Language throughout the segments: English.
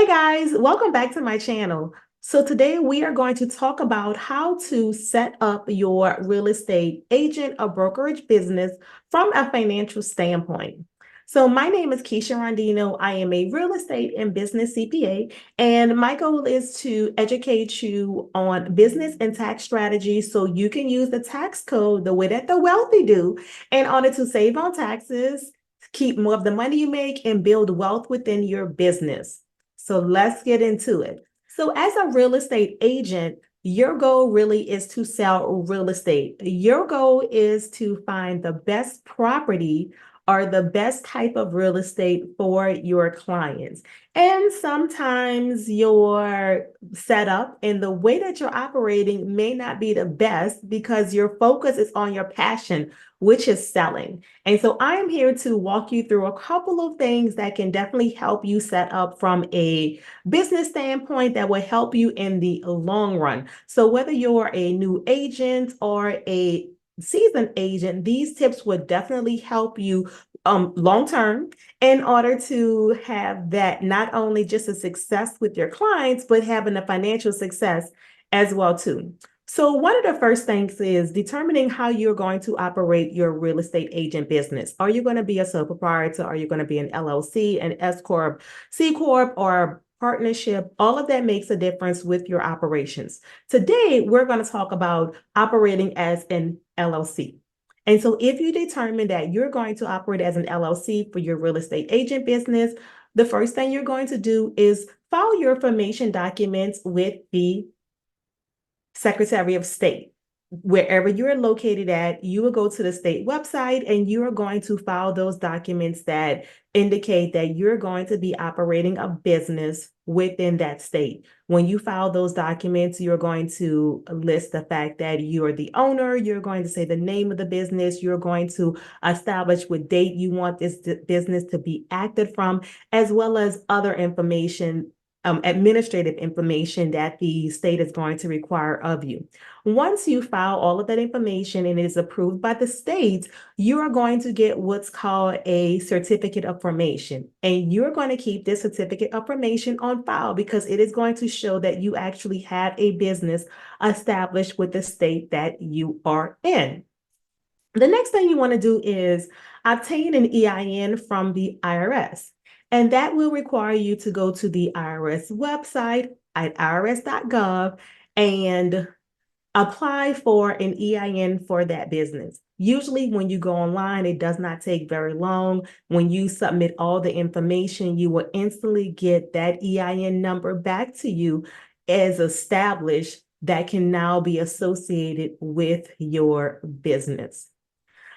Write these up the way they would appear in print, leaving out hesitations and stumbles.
Hey guys, welcome back to my channel. So today we are going to talk about how to set up your real estate agent or brokerage business from a financial standpoint. So my name is Keisha Rondino. I am a real estate and business CPA, and my goal is to educate you on business and tax strategies so you can use the tax code the way that the wealthy do in order to save on taxes, keep more of the money you make, and build wealth within your business. So let's get into it. So, as a real estate agent, your goal really is to sell real estate. Your goal is to find the best property or the best type of real estate for your clients. And sometimes your setup and the way that you're operating may not be the best because your focus is on your passion, which is selling. And so I am here to walk you through a couple of things that can definitely help you set up from a business standpoint that will help you in the long run. So whether you're a new agent or a seasoned agent, these tips would definitely help you long term in order to have that not only just a success with your clients, but having a financial success as well too. So one of the first things is determining how you're going to operate your real estate agent business. Are you going to be a sole proprietor? Are you going to be an LLC, an S Corp, C Corp, or partnership? All of that makes a difference with your operations. Today, we're going to talk about operating as an LLC. And so if you determine that you're going to operate as an LLC for your real estate agent business, the first thing you're going to do is file your information documents with the Secretary of State. Wherever you're located at, you will go to the state website and you are going to file those documents that indicate that you're going to be operating a business within that state. When you file those documents, you're going to list the fact that you're the owner, you're going to say the name of the business, you're going to establish what date you want this business to be acted from, as well as other information, administrative information that the state is going to require of you. Once you file all of that information and it is approved by the state, you are going to get what's called a certificate of formation. And you're going to keep this certificate of formation on file because it is going to show that you actually have a business established with the state that you are in. The next thing you want to do is obtain an EIN from the IRS. And that will require you to go to the IRS website at irs.gov and apply for an EIN for that business. Usually when you go online, it does not take very long. When you submit all the information, you will instantly get that EIN number back to you as established that can now be associated with your business.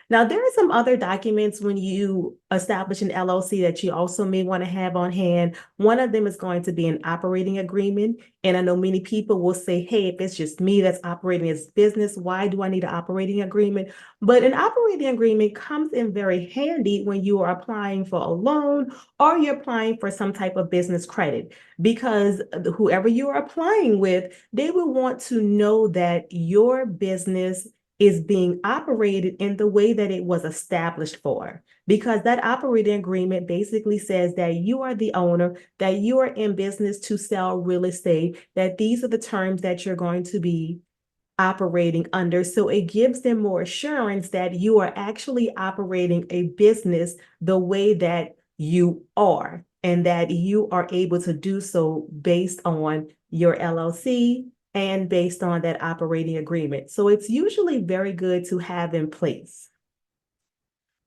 Now, there are some other documents when you establish an LLC that you also may want to have on hand. One of them is going to be an operating agreement. And I know many people will say, hey, if it's just me that's operating this business, why do I need an operating agreement? But an operating agreement comes in very handy when you are applying for a loan or you're applying for some type of business credit, because whoever you are applying with, they will want to know that your business is being operated in the way that it was established for. Because that operating agreement basically says that you are the owner, that you are in business to sell real estate, that these are the terms that you're going to be operating under. So it gives them more assurance that you are actually operating a business the way that you are, and that you are able to do so based on your LLC and based on that operating agreement. So it's usually very good to have in place.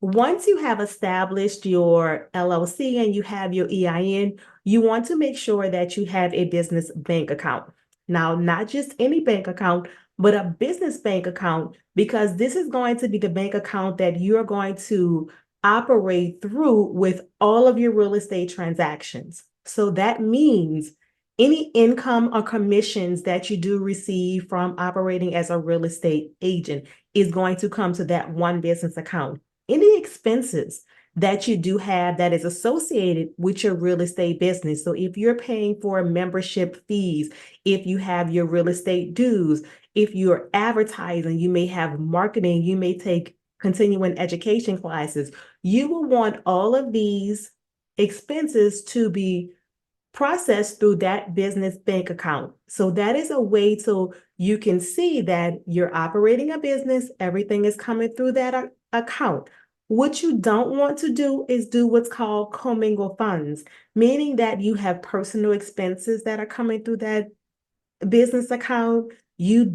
Once you have established your LLC and you have your EIN, you want to make sure that you have a business bank account. Now, not just any bank account, but a business bank account, because this is going to be the bank account that you're going to operate through with all of your real estate transactions. So that means any income or commissions that you do receive from operating as a real estate agent is going to come to that one business account. Any expenses that you do have that is associated with your real estate business. So if you're paying for membership fees, if you have your real estate dues, if you're advertising, you may have marketing, you may take continuing education classes, you will want all of these expenses to be processed through that business bank account. So that is a way so you can see that you're operating a business, everything is coming through that account. What you don't want to do is do what's called commingle funds, meaning that you have personal expenses that are coming through that business account. You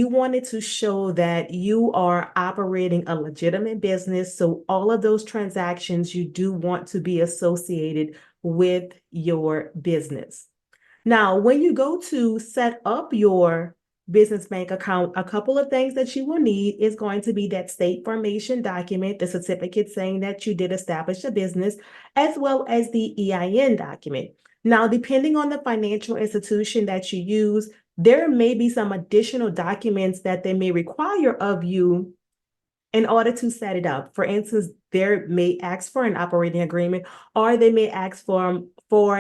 wanted to show that you are operating a legitimate business. So all of those transactions you do want to be associated with your business. Now, when you go to set up your business bank account, a couple of things that you will need is going to be that state formation document, the certificate saying that you did establish a business, as well as the EIN document. Now, depending on the financial institution that you use, there may be some additional documents that they may require of you in order to set it up. For instance, they may ask for an operating agreement, or they may ask for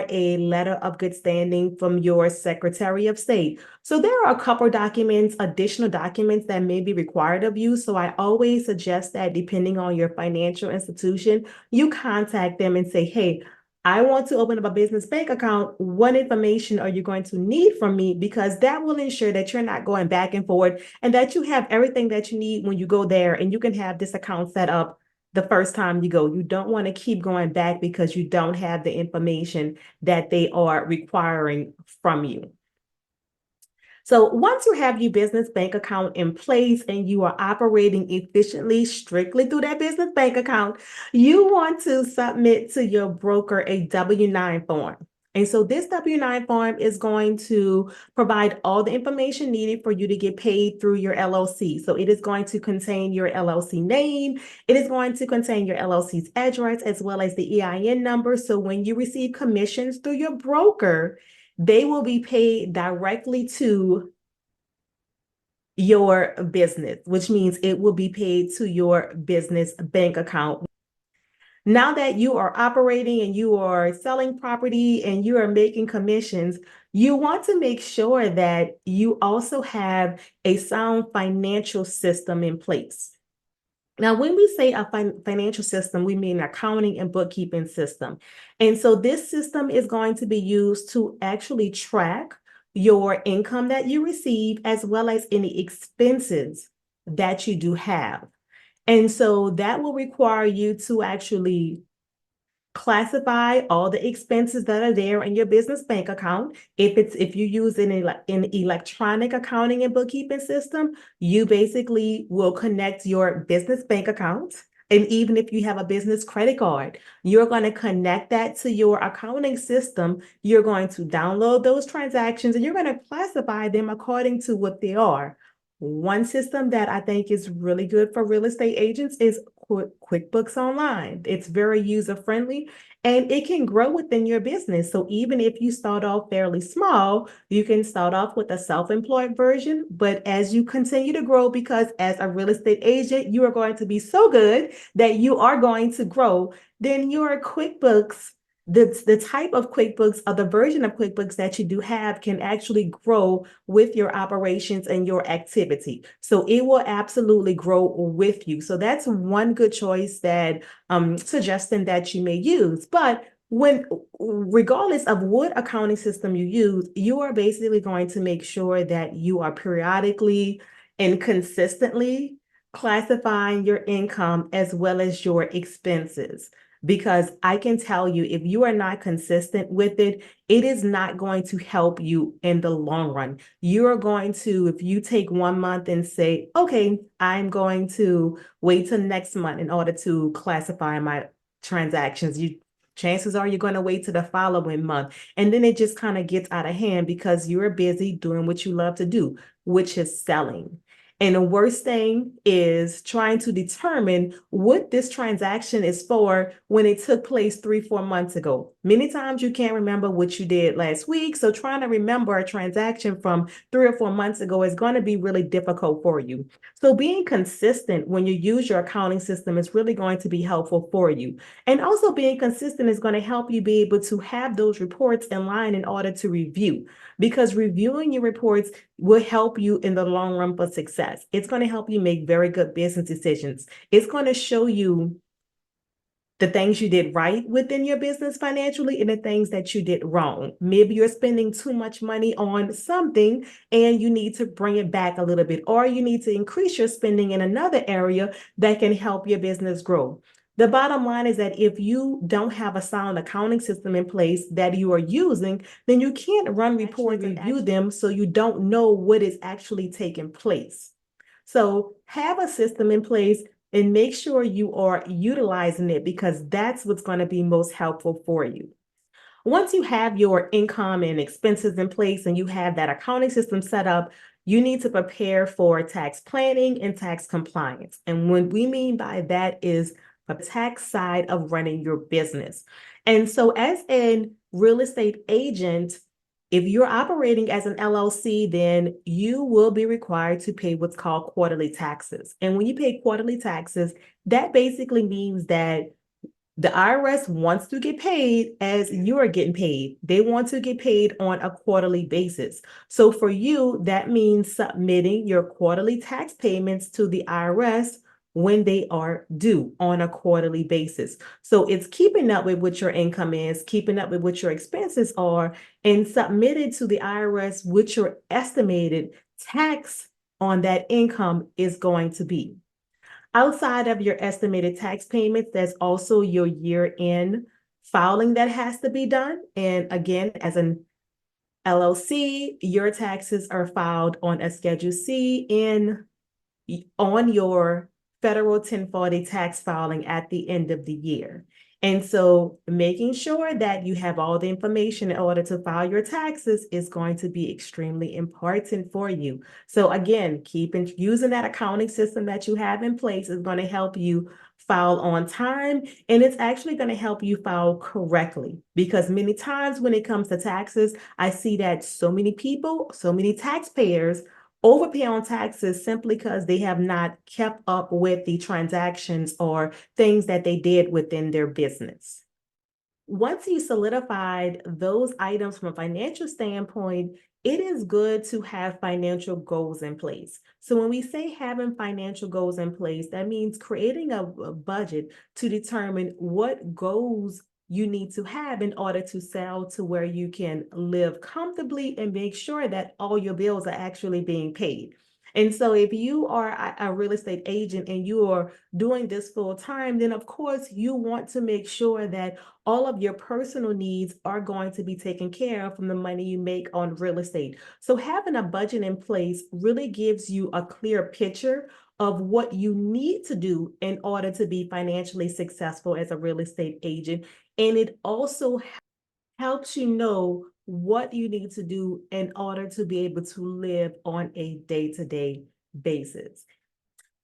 a letter of good standing from your Secretary of State. So there are a couple documents, additional documents that may be required of you. So I always suggest that depending on your financial institution, you contact them and say, hey, I want to open up a business bank account. What information are you going to need from me? Because that will ensure that you're not going back and forth and that you have everything that you need when you go there, and you can have this account set up the first time you go. You don't want to keep going back because you don't have the information that they are requiring from you. So once you have your business bank account in place and you are operating efficiently strictly through that business bank account, you want to submit to your broker a W-9 form. And so this W-9 form is going to provide all the information needed for you to get paid through your LLC. So it is going to contain your LLC name. It is going to contain your LLC's address as well as the EIN number. So when you receive commissions through your broker, they will be paid directly to your business, which means it will be paid to your business bank account. Now that you are operating and you are selling property and you are making commissions, you want to make sure that you also have a sound financial system in place. Now, when we say a financial system, we mean accounting and bookkeeping system. And so this system is going to be used to actually track your income that you receive, as well as any expenses that you do have. And so that will require you to actually classify all the expenses that are there in your business bank account. If you use an electronic accounting and bookkeeping system, you basically will connect your business bank account. And even if you have a business credit card, you're going to connect that to your accounting system. You're going to download those transactions and you're going to classify them according to what they are. One system that I think is really good for real estate agents is QuickBooks Online. It's very user-friendly and it can grow within your business. So even if you start off fairly small, you can start off with a self-employed version. But as you continue to grow, because as a real estate agent, you are going to be so good that you are going to grow, then your QuickBooks, the type of QuickBooks or the version of QuickBooks that you do have can actually grow with your operations and your activity. So it will absolutely grow with you. So that's one good choice that suggesting that you may use. But regardless of what accounting system you use, you are basically going to make sure that you are periodically and consistently classifying your income as well as your expenses. Because I can tell you, if you are not consistent with it, it is not going to help you in the long run. You're going to, if you take 1 month and say, okay, I'm going to wait till next month in order to classify my transactions, chances are you're going to wait till the following month. And then it just kind of gets out of hand because you're busy doing what you love to do, which is selling. And the worst thing is trying to determine what this transaction is for when it took place 3-4 months ago. Many times you can't remember what you did last week. So trying to remember a transaction from 3 or 4 months ago is going to be really difficult for you. So being consistent when you use your accounting system is really going to be helpful for you. And also being consistent is going to help you be able to have those reports in line in order to review, because reviewing your reports will help you in the long run for success. It's going to help you make very good business decisions. It's going to show you the things you did right within your business financially and the things that you did wrong. Maybe you're spending too much money on something and you need to bring it back a little bit, or you need to increase your spending in another area that can help your business grow. The bottom line is that if you don't have a sound accounting system in place that you are using, then you can't run reports and review them, so you don't know what is actually taking place. So have a system in place and make sure you are utilizing it, because that's what's going to be most helpful for you. Once you have your income and expenses in place and you have that accounting system set up, you need to prepare for tax planning and tax compliance. And what we mean by that is the tax side of running your business. And so as a real estate agent, if you're operating as an LLC, then you will be required to pay what's called quarterly taxes. And when you pay quarterly taxes, that basically means that the IRS wants to get paid as you are getting paid. They want to get paid on a quarterly basis. So for you, that means submitting your quarterly tax payments to the IRS when they are due on a quarterly basis. So it's keeping up with what your income is, keeping up with what your expenses are, and submitted to the IRS what your estimated tax on that income is going to be. Outside of your estimated tax payments, there's also your year-end filing that has to be done. And again, as an LLC, your taxes are filed on a Schedule C on your federal 1040 tax filing at the end of the year. And so making sure that you have all the information in order to file your taxes is going to be extremely important for you. So again, using that accounting system that you have in place is going to help you file on time, and it's actually going to help you file correctly, because many times when it comes to taxes, I see that so many people, so many taxpayers overpay on taxes simply because they have not kept up with the transactions or things that they did within their business. Once you solidified those items from a financial standpoint, it is good to have financial goals in place. So when we say having financial goals in place, that means creating a budget to determine what goals you need to have in order to sell to where you can live comfortably and make sure that all your bills are actually being paid. And so if you are a real estate agent and you are doing this full time, then of course you want to make sure that all of your personal needs are going to be taken care of from the money you make on real estate. So having a budget in place really gives you a clear picture of what you need to do in order to be financially successful as a real estate agent. And it also helps you know what you need to do in order to be able to live on a day-to-day basis.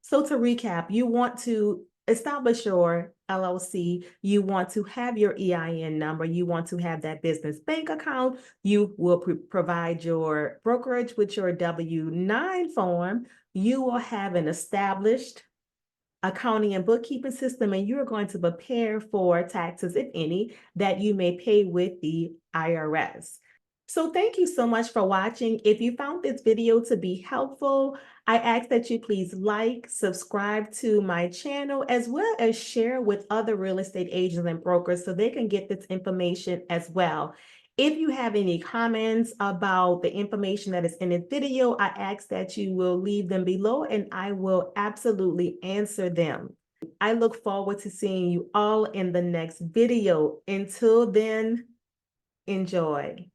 So to recap, you want to establish your LLC, you want to have your EIN number, you want to have that business bank account, you will provide your brokerage with your W-9 form, you will have an established accounting and bookkeeping system, and you're going to prepare for taxes, if any, that you may pay with the IRS. So thank you so much for watching. If you found this video to be helpful, I ask that you please like, subscribe to my channel, as well as share with other real estate agents and brokers so they can get this information as well. If you have any comments about the information that is in this video, I ask that you will leave them below and I will absolutely answer them. I look forward to seeing you all in the next video. Until then, enjoy.